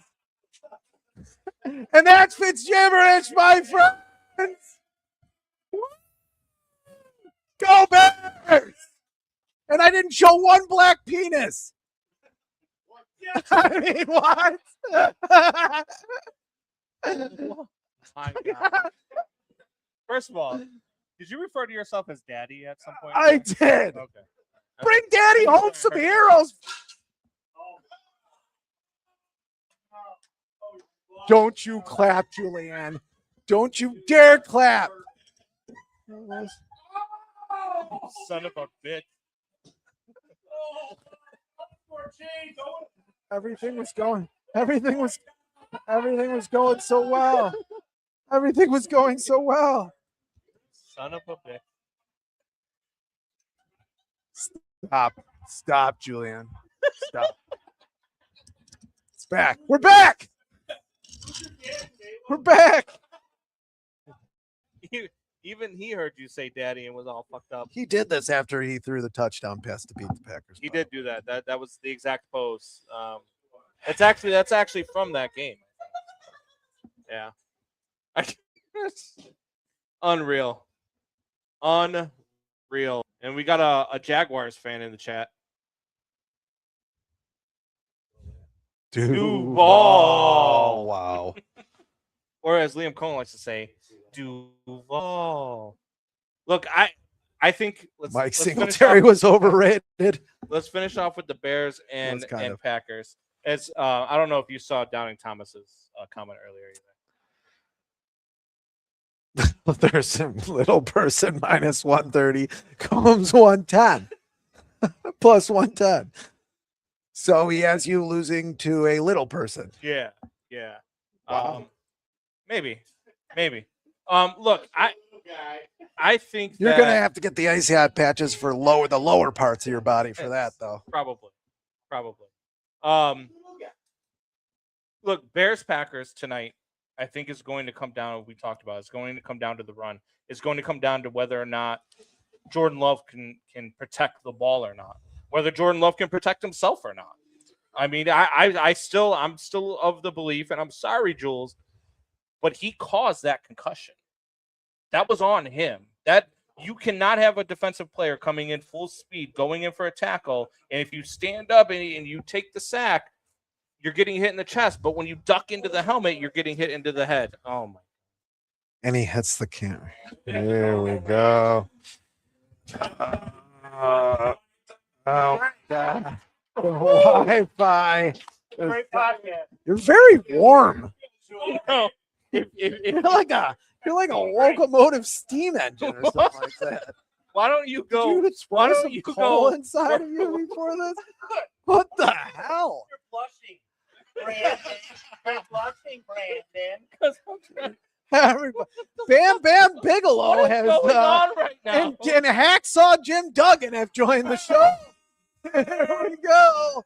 Speaker 3: And that's Fitzgibberish, my friends. Go Bears! And I didn't show one black penis. I mean, what?
Speaker 2: My God. First of all, did you refer to yourself as daddy at some point?
Speaker 3: I did.
Speaker 2: Okay.
Speaker 3: Bring daddy home some heroes. Don't you clap, Julianne. Don't you dare clap.
Speaker 2: Son of a bitch.
Speaker 3: Everything was going so well. Everything was going so well.
Speaker 2: Son of a bitch.
Speaker 3: Stop, Julianne. Stop. It's back. We're back. We're back.
Speaker 2: Even he heard you say daddy and was all fucked up.
Speaker 3: He did this after he threw the touchdown pass to beat the Packers.
Speaker 2: He did do that. That was the exact pose. That's actually from that game. Yeah. Unreal. Unreal. And we got a Jaguars fan in the chat. Duval.
Speaker 3: Wow.
Speaker 2: Or as Liam Cohen likes to say, Duval. Look, I think
Speaker 3: Mike Singletary was overrated.
Speaker 2: Let's finish off with the Bears and Packers. It's I don't know if you saw Downing Thomas's comment earlier either.
Speaker 3: There's some little person minus 130, Combs 110, plus 110. So he has you losing to a little person.
Speaker 2: Yeah.
Speaker 3: Wow.
Speaker 2: Maybe. Look, I think
Speaker 3: you're gonna have to get the icy hot patches for the lower parts of your body for that, though.
Speaker 2: Probably. Look, Bears Packers tonight, I think is going to come down. We talked about it's going to come down to the run. It's going to come down to whether or not Jordan Love can protect the ball or not. Whether Jordan Love can protect himself or not. I mean, I'm still of the belief, and I'm sorry, Jules, but he caused that concussion. That was on him. That you cannot have a defensive player coming in full speed, going in for a tackle, and if you stand up and you take the sack, you're getting hit in the chest. But when you duck into the helmet, you're getting hit into the head. Oh my!
Speaker 3: And he hits the camera. There we go. Oh God! Wi-Fi.
Speaker 4: Great podcast.
Speaker 3: You're very warm.
Speaker 2: No.
Speaker 3: You're like a locomotive steam engine or something like that.
Speaker 2: Why don't you go?
Speaker 3: Did you
Speaker 2: Why
Speaker 3: throw
Speaker 2: don't
Speaker 3: some
Speaker 2: you
Speaker 3: coal
Speaker 2: go
Speaker 3: inside of you before this? What the hell?
Speaker 4: You're blushing, Brandon. You're blushing, Brandon.
Speaker 3: Everybody. Bam Bam Bigelow
Speaker 2: What is
Speaker 3: has
Speaker 2: going on right now?
Speaker 3: and Hacksaw Jim Duggan have joined the show. There we go.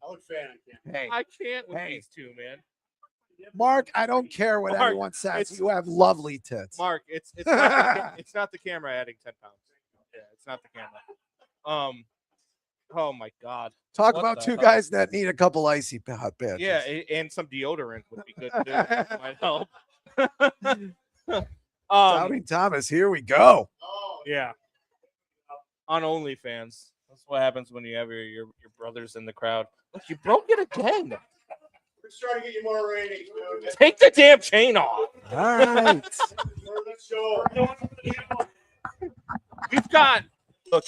Speaker 4: I look fan on camera.
Speaker 3: Hey,
Speaker 2: I can't with
Speaker 3: Hey.
Speaker 2: these two, man.
Speaker 3: Mark, I don't care what
Speaker 2: Mark,
Speaker 3: everyone says.
Speaker 2: it's-
Speaker 3: You have lovely tits.
Speaker 2: Mark, it's not it's not the camera adding 10 pounds. Yeah, it's not the camera. Oh my God.
Speaker 3: Talk
Speaker 2: What
Speaker 3: about
Speaker 2: the
Speaker 3: two
Speaker 2: hell?
Speaker 3: guys that need a couple icy hot patches.
Speaker 2: Yeah, and some deodorant would be good too. Might help.
Speaker 3: Doubting Thomas, here we go.
Speaker 2: Yeah. On OnlyFans. That's what happens when you have your brothers in the crowd. Look, you broke it again.
Speaker 4: We're just trying to get you more ratings, dude.
Speaker 2: Take the damn chain off.
Speaker 3: All right.
Speaker 4: Let's show.
Speaker 2: We've got. Look,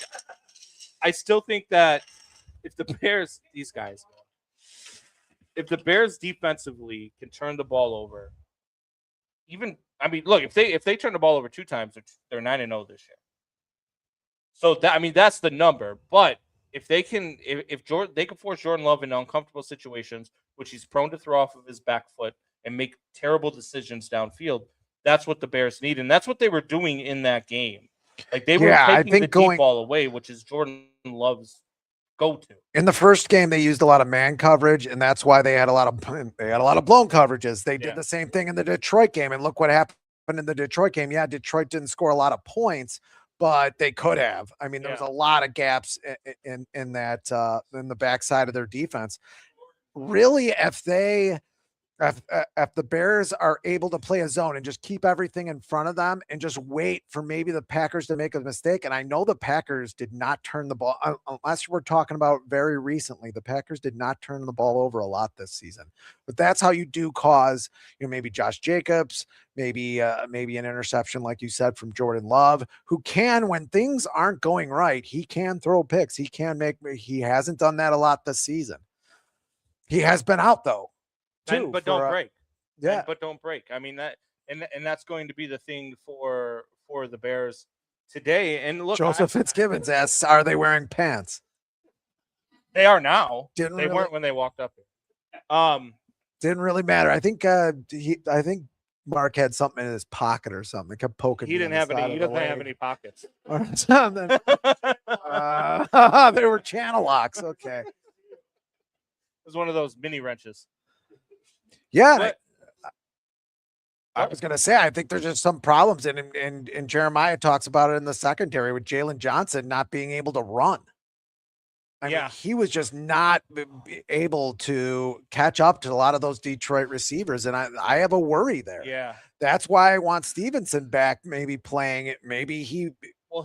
Speaker 2: I still think that if the Bears, these guys, if the Bears defensively can turn the ball over, look, if they turn the ball over 2 times, they're 9-0 this year. So that's the number. But if they can, if Jordan, they can force Jordan Love into uncomfortable situations, which he's prone to throw off of his back foot and make terrible decisions downfield. That's what the Bears need, and that's what they were doing in that game. Like they were taking the deep ball away, which is Jordan Love's go-to.
Speaker 3: In the first game, they used a lot of man coverage, and that's why they had a lot of blown coverages. They did the same thing in the Detroit game, and look what happened in the Detroit game. Yeah, Detroit didn't score a lot of points, but they could have. I mean, there was a lot of gaps in that in the backside of their defense. Really, if the Bears are able to play a zone and just keep everything in front of them and just wait for maybe the Packers to make a mistake. And I know the Packers did not turn the ball, unless we're talking about very recently, the Packers did not turn the ball over a lot this season, but that's how you do cause, maybe Josh Jacobs, maybe an interception, like you said, from Jordan Love, who can, when things aren't going right, he can throw picks. He hasn't done that a lot this season. He has been out though.
Speaker 2: But don't break.
Speaker 3: Yeah.
Speaker 2: But don't break. I mean that, and that's going to be the thing for the Bears today. And look,
Speaker 3: Joseph Fitzgibbons asks, "Are they wearing pants?"
Speaker 2: They are now. They
Speaker 3: Really,
Speaker 2: weren't when they walked up here.
Speaker 3: Didn't really matter. I think Mark had something in his pocket or something. It kept poking.
Speaker 2: He didn't have any. He doesn't have any pockets.
Speaker 3: Or something. They were channel locks. Okay.
Speaker 2: It was one of those mini wrenches.
Speaker 3: Yeah. I was going to say, I think there's just some problems. And Jeremiah talks about it in the secondary with Jalen Johnson not being able to run. I mean, he was just not able to catch up to a lot of those Detroit receivers. And I have a worry there.
Speaker 2: Yeah.
Speaker 3: That's why I want Stevenson back, maybe playing it. Maybe he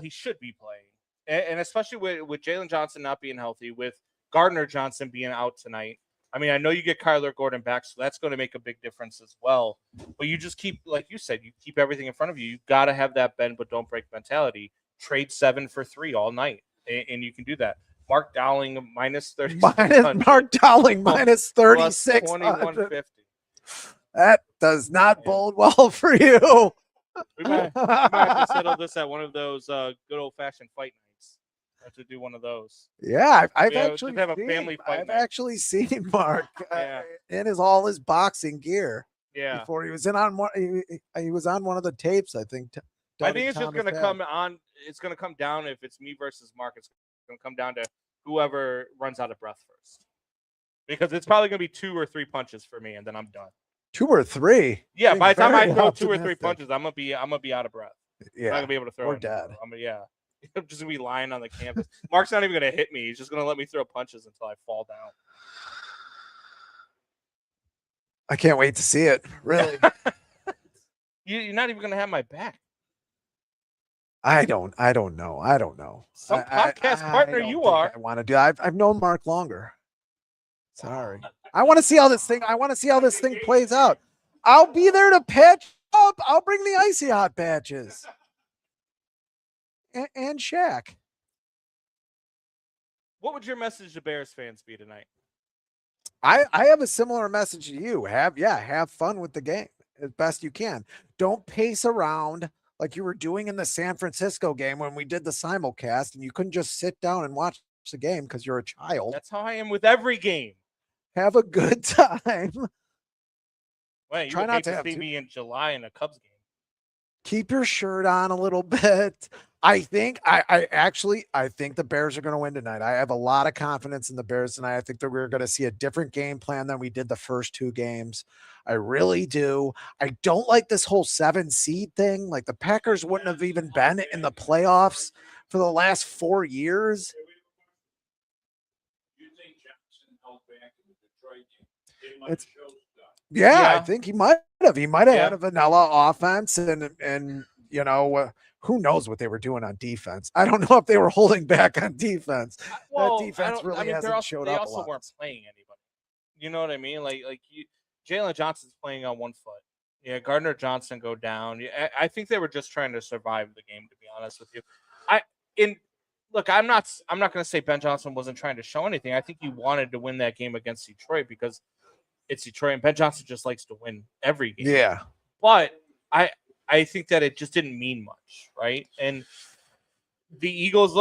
Speaker 2: should be playing. And especially with Jalen Johnson not being healthy, with Gardner Johnson being out tonight. I mean, I know you get Kyler Gordon back, so that's going to make a big difference as well. But you just keep, like you said, you keep everything in front of you. You've got to have that bend but don't break mentality. Trade 7 for 3 all night, and you can do that. Mark Dowling minus 30.
Speaker 3: Mark Dowling minus 36.
Speaker 2: 2150.
Speaker 3: That does not bode well for you.
Speaker 2: We might have to settle this at one of those good old-fashioned fight nights. Have to do one of those.
Speaker 3: Yeah, I've actually
Speaker 2: have a family fight.
Speaker 3: I've actually seen Mark in all his boxing gear.
Speaker 2: Yeah.
Speaker 3: Before he was on one of the tapes, I think.
Speaker 2: I think it's just going to come on. It's going to come down if it's me versus Mark. It's going to come down to whoever runs out of breath first, because it's probably going to be 2 or 3 punches for me, and then I'm done.
Speaker 3: 2 or 3.
Speaker 2: Yeah, by the time I throw 2 or 3 punches, I'm gonna be out of breath.
Speaker 3: Yeah,
Speaker 2: I'm not gonna be able to throw.
Speaker 3: We're dead.
Speaker 2: I'm just gonna be lying on the campus. Mark's not even gonna hit me. He's just gonna let me throw punches until I fall down.
Speaker 3: I can't wait to see it. Really.
Speaker 2: You're not even gonna have my back.
Speaker 3: I don't know.
Speaker 2: Some podcast partner you are.
Speaker 3: I want to do. I've known Mark longer. Sorry. I want to see how this thing plays out. I'll be there to patch up. I'll bring the icy hot patches. And Shaq.
Speaker 2: What would your message to Bears fans be tonight?
Speaker 3: I have a similar message to you. Have fun with the game as best you can. Don't pace around like you were doing in the San Francisco game when we did the simulcast and you couldn't just sit down and watch the game because you're a child.
Speaker 2: That's how I am with every game.
Speaker 3: Have a good time.
Speaker 2: Well, you would hate to see me in July in a Cubs game.
Speaker 3: Keep your shirt on a little bit. I think I think the Bears are going to win tonight. I have a lot of confidence in the Bears tonight. I think that we're going to see a different game plan than we did the first 2 games. I really do. I don't like this whole 7 seed thing. Like the Packers wouldn't have even been in the playoffs for the last 4 years. It's yeah, I
Speaker 2: Yeah.
Speaker 3: think he might have. He might have
Speaker 2: Yeah.
Speaker 3: had a vanilla offense, and who knows what they were doing on defense. I don't know if they were holding back on defense.
Speaker 2: Well,
Speaker 3: That defense really hasn't showed
Speaker 2: they
Speaker 3: up a
Speaker 2: also
Speaker 3: lot.
Speaker 2: weren't playing anybody. You know what I mean? Jalen Johnson's playing on one foot. Yeah, Gardner Johnson go down. Yeah, I think they were just trying to survive the game. To be honest with you, I'm not going to say Ben Johnson wasn't trying to show anything. I think he wanted to win that game against Detroit because it's Detroit, and Ben Johnson just likes to win every game.
Speaker 3: Yeah,
Speaker 2: but I think that it just didn't mean much, right? And the Eagles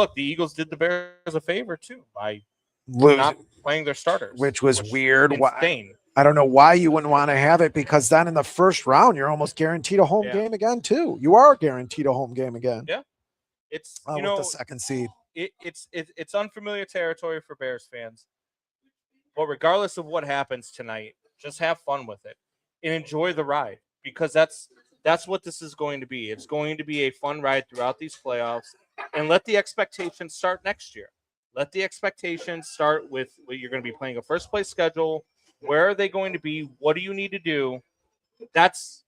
Speaker 2: did the Bears a favor too by not playing their starters,
Speaker 3: which was weird.
Speaker 2: Insane.
Speaker 3: I don't know why you wouldn't want to have it, because then in the first round you're almost guaranteed a home game again too. You are guaranteed a home game again.
Speaker 2: Yeah, it's
Speaker 3: with the second seed.
Speaker 2: It's unfamiliar territory for Bears fans, but regardless of what happens tonight, just have fun with it and enjoy the ride, because that's what this is going to be. It's going to be a fun ride throughout these playoffs, and let the expectations start next year. Let the expectations start with you're going to be playing a first place schedule. Where are they going to be? What do you need to do? That's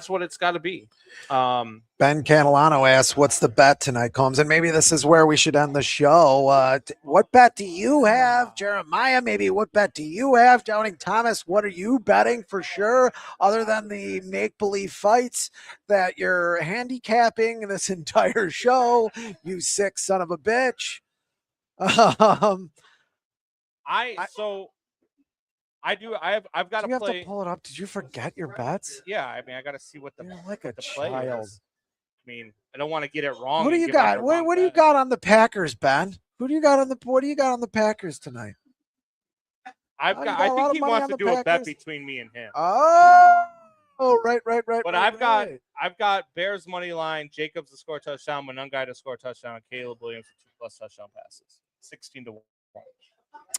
Speaker 2: what it's got to be.
Speaker 3: Ben Catalano asks, "What's the bet tonight, Combs?" And maybe this is where we should end the show. What bet do you have, Jeremiah? Maybe what bet do you have, Downing Thomas? What are you betting for sure, other than the make-believe fights that you're handicapping this entire show? You sick son of a bitch.
Speaker 2: I've got to
Speaker 3: have
Speaker 2: play.
Speaker 3: to pull it up. Did you forget your bets?
Speaker 2: Yeah, I mean, I got to see what
Speaker 3: You're like a
Speaker 2: play
Speaker 3: child.
Speaker 2: is. I mean, I don't want to get it wrong.
Speaker 3: Who do you got? What do you got on the Packers, Ben? What do you got on the Packers tonight?
Speaker 2: I think he wants to do a bet between me and him.
Speaker 3: Oh, right.
Speaker 2: But I've got Bears money line, Jacobs to score touchdown, Monungai to score touchdown, Caleb Williams for 2+ touchdown passes, 16-1.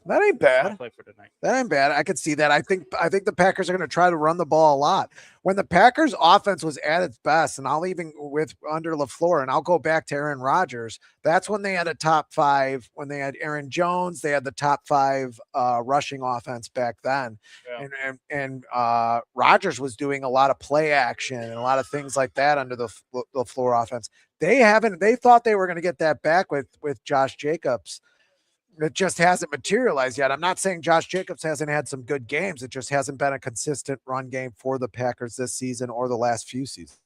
Speaker 3: That ain't bad.
Speaker 2: Play for tonight.
Speaker 3: That ain't bad. I could see that. I think the Packers are going to try to run the ball a lot. When the Packers offense was at its best, and I'll even with under LaFleur, and I'll go back to Aaron Rodgers. That's when they had a top 5. When they had Aaron Jones, they had the top 5 rushing offense back then. Yeah. And Rodgers was doing a lot of play action and a lot of things like that under the LaFleur offense. They thought they were going to get that back with Josh Jacobs. It just hasn't materialized yet. I'm not saying Josh Jacobs hasn't had some good games. It just hasn't been a consistent run game for the Packers this season or the last few seasons.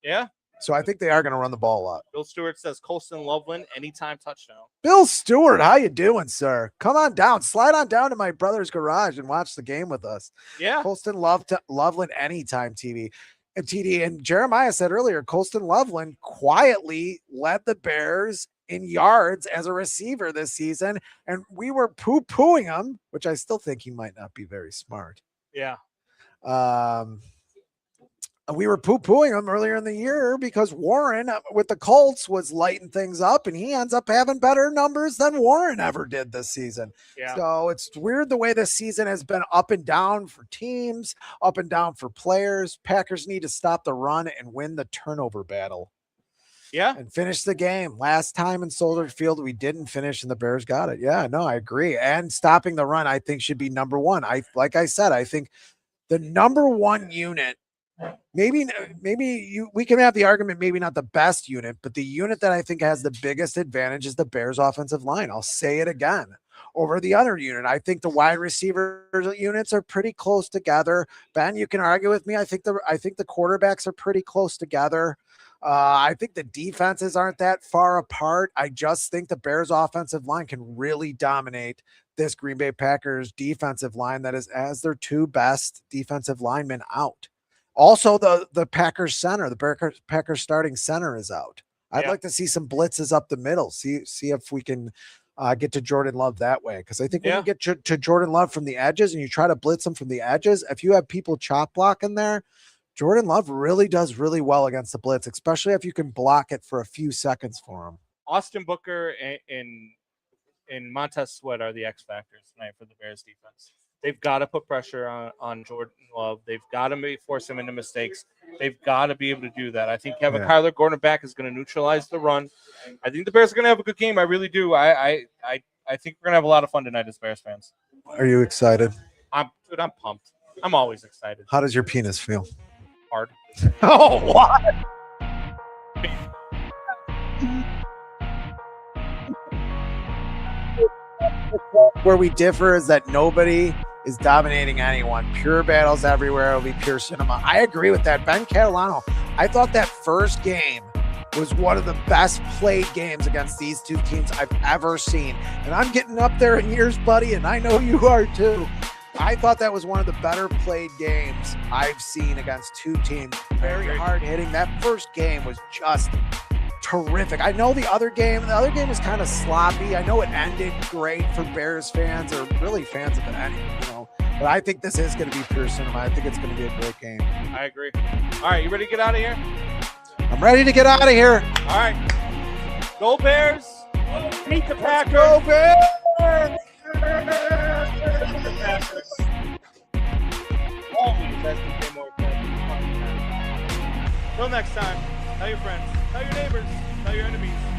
Speaker 2: Yeah.
Speaker 3: So I think they are going to run the ball a lot.
Speaker 2: Bill Stewart says Colston Loveland anytime touchdown.
Speaker 3: Bill Stewart, how you doing, sir? Come on down. Slide on down to my brother's garage and watch the game with us.
Speaker 2: Yeah.
Speaker 3: Colston Loveland anytime TV. And TD and Jeremiah said earlier, Colston Loveland quietly led the Bears in yards as a receiver this season, and we were poo-pooing him, which I still think he might not be very smart.
Speaker 2: Yeah.
Speaker 3: We were poo-pooing him earlier in the year because Warren with the Colts was lighting things up, and he ends up having better numbers than Warren ever did this season.
Speaker 2: Yeah.
Speaker 3: So it's weird the way this season has been up and down for teams, up and down for players. Packers need to stop the run and win the turnover battle.
Speaker 2: Yeah.
Speaker 3: And finish the game. Last time in Soldier Field, we didn't finish and the Bears got it. Yeah, no, I agree. And stopping the run, I think, should be number one. Like I said, I think the number one unit, maybe we can have the argument, maybe not the best unit, but the unit that I think has the biggest advantage is the Bears offensive line. I'll say it again. Over the other unit, I think the wide receiver units are pretty close together. Ben, you can argue with me. I think the quarterbacks are pretty close together. I think the defenses aren't that far apart. I just think the Bears offensive line can really dominate this Green Bay Packers defensive line that has their 2 best defensive linemen out. Also, the Packers center, the Packers starting center is out. I'd like to see some blitzes up the middle. See if we can get to Jordan Love that way. Because I think when you get to Jordan Love from the edges and you try to blitz him from the edges, if you have people chop blocking there, Jordan Love really does really well against the blitz, especially if you can block it for a few seconds for him.
Speaker 2: Austin Booker and Montez Sweat are the X factors tonight for the Bears defense. They've got to put pressure on Jordan Love. They've got to force him into mistakes. They've got to be able to do that. I think having Kyler Gordon back is going to neutralize the run. I think the Bears are going to have a good game. I really do. I think we're going to have a lot of fun tonight as Bears fans.
Speaker 3: Are you excited?
Speaker 2: I'm pumped. I'm always excited.
Speaker 3: How does your penis feel?
Speaker 2: Hard.
Speaker 3: Oh, what? Where we differ is that nobody is dominating anyone. Pure battles everywhere. It'll be pure cinema. I agree with that. Ben Catalano, I thought that first game was one of the best played games against these two teams I've ever seen. And I'm getting up there in years, buddy, and I know you are too. I thought that was one of the better played games I've seen against two teams. Very hard hitting. That first game was just terrific. I know the other game was kind of sloppy. I know it ended great for Bears fans or really fans of it anyway, but I think this is going to be pure cinema. I think it's going to be a great game.
Speaker 2: I agree. All right, you ready to get out of here?
Speaker 3: I'm ready to get out of here.
Speaker 2: All right. Go Bears. Meet the Packers.
Speaker 3: Go Bears.
Speaker 2: Till next time, tell your friends, tell your neighbors, tell your enemies.